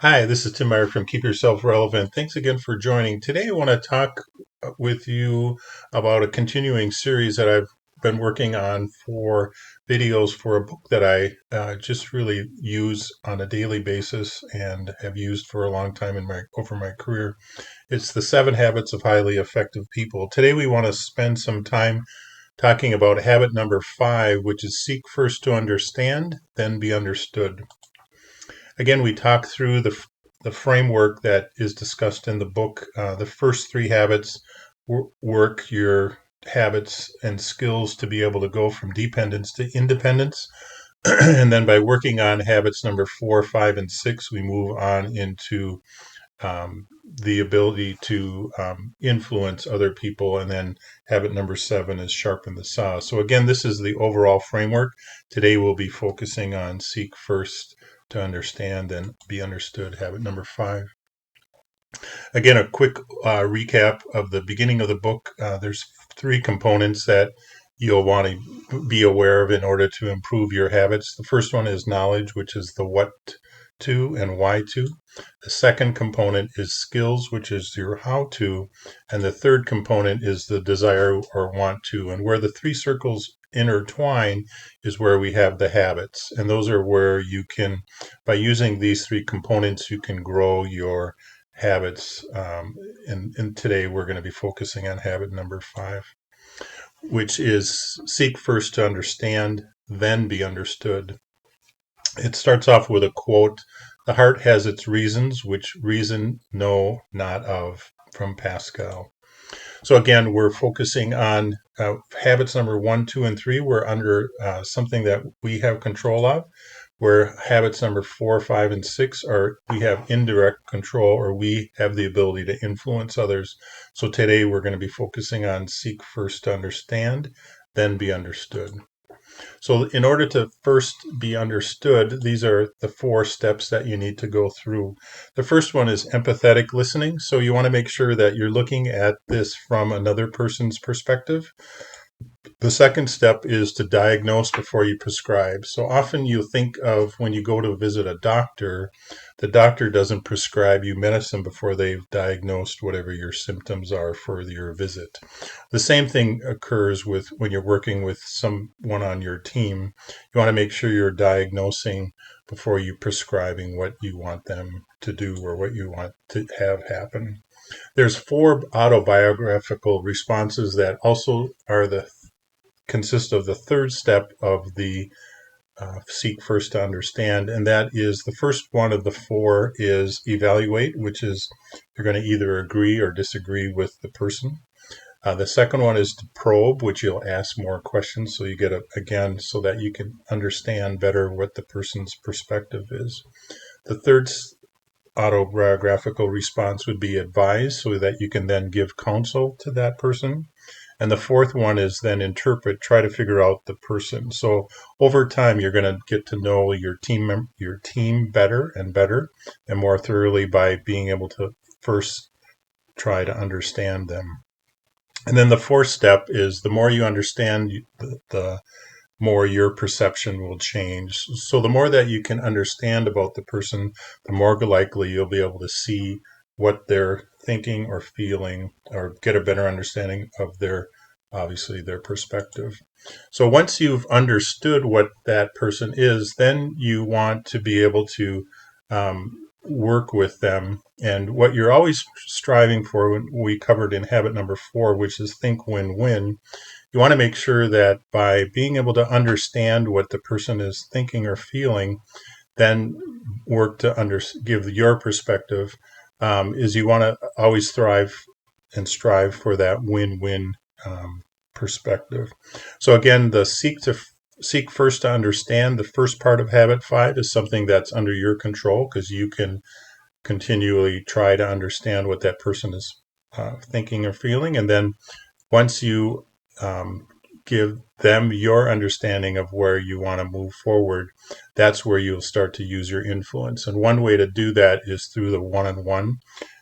Hi, this is Tim Meyer from Keep Yourself Relevant. Thanks again for joining. Today, I want to talk with you about a continuing series that I've been working on for videos for a book that I just really use on a daily basis and have used for a long time in my over my career. It's the 7 Habits of Highly Effective People. Today, we want to spend some time talking about habit number 5, which is seek first to understand, then be understood. Again, we talk through the framework that is discussed in the book. The first 3 habits work your habits and skills to be able to go from dependence to independence. And then by working on habits number 4, 5, and 6, we move on into the ability to influence other people. And then habit number 7 is sharpen the saw. So, again, this is the overall framework. Today, we'll be focusing on seek first to understand and be understood, habit number 5. Again, a quick recap of the beginning of the book. There's 3 components that you'll want to be aware of in order to improve your habits. The first one is knowledge, which is the what to and why to. The second component is skills, which is your how to. And the third component is the desire or want to. And where the 3 circles intertwine is where we have the habits. And those are where you can, by using these 3 components, you can grow your habits. And today we're going to be focusing on habit number 5, which is seek first to understand, then be understood. It starts off with a quote: "The heart has its reasons, which reason know not of," from Pascal. So again, we're focusing on habits number 1, 2, and 3. We're under something that we have control of, where habits number 4, 5, and 6 are we have indirect control, or we have the ability to influence others. So today we're going to be focusing on seek first to understand, then be understood. So in order to first be understood, these are the 4 steps that you need to go through. The first one is empathetic listening. So you want to make sure that you're looking at this from another person's perspective. The second step is to diagnose before you prescribe. So often you think of when you go to visit a doctor, the doctor doesn't prescribe you medicine before they've diagnosed whatever your symptoms are for your visit. The same thing occurs with when you're working with someone on your team. You want to make sure you're diagnosing before you prescribing what you want them to do or what you want to have happen. There's 4 autobiographical responses that also are the consist of the third step of the seek first to understand, and that is the first one of the 4 is evaluate, which is you're going to either agree or disagree with the person. The second one is to probe, which you'll ask more questions so you get again so that you can understand better what the person's perspective is. The third autobiographical response would be advise, so that you can then give counsel to that person. And the fourth one is then interpret, try to figure out the person. So over time, you're going to get to know your team better and more thoroughly by being able to first try to understand them. And then the fourth step is the more you understand, the more your perception will change. So the more that you can understand about the person, the more likely you'll be able to see what they're thinking or feeling, or get a better understanding of obviously their perspective. So once you've understood what that person is, then you want to be able to work with them. And what you're always striving for, we covered in habit number 4, which is think win-win. You want to make sure that by being able to understand what the person is thinking or feeling, then work to give your perspective, is you want to always thrive and strive for that win-win perspective. So again, the seek first to understand, the first part of habit 5 is something that's under your control, because you can continually try to understand what that person is thinking or feeling. And then once you give them your understanding of where you want to move forward, that's where you'll start to use your influence. And one way to do that is through the one-on-one.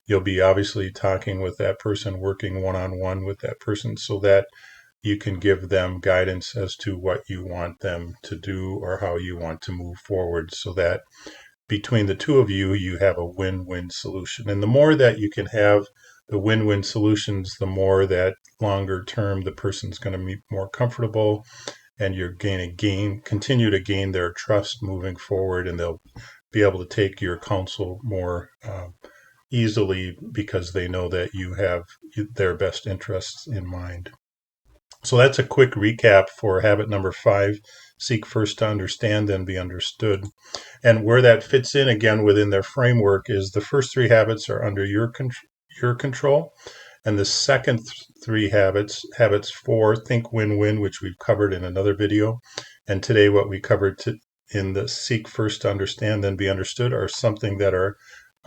You'll be obviously talking with that person, working one-on-one with that person, so that you can give them guidance as to what you want them to do or how you want to move forward, so that between the two of you, you have a win-win solution. And the more that you can have the win-win solutions, the more that longer term the person's going to be more comfortable, and you're going to continue to gain their trust moving forward, and they'll be able to take your counsel more easily because they know that you have their best interests in mind. So that's a quick recap for habit number 5. Seek first to understand, then be understood. And where that fits in again within their framework is the first 3 habits are under your control. And the second 3 habits 4, think win-win, which we've covered in another video. And today what we covered in the seek first to understand, then be understood are something that are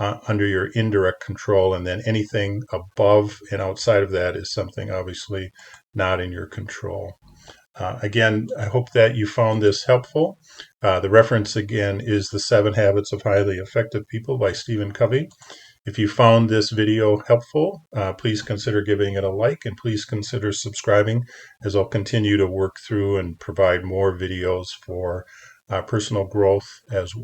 under your indirect control. And then anything above and outside of that is something obviously not in your control. Again, I hope that you found this helpful. The reference again is The 7 Habits of Highly Effective People by Stephen Covey. If you found this video helpful, please consider giving it a like, and please consider subscribing, as I'll continue to work through and provide more videos for personal growth as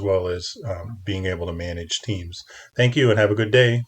well as being able to manage teams. Thank you and have a good day.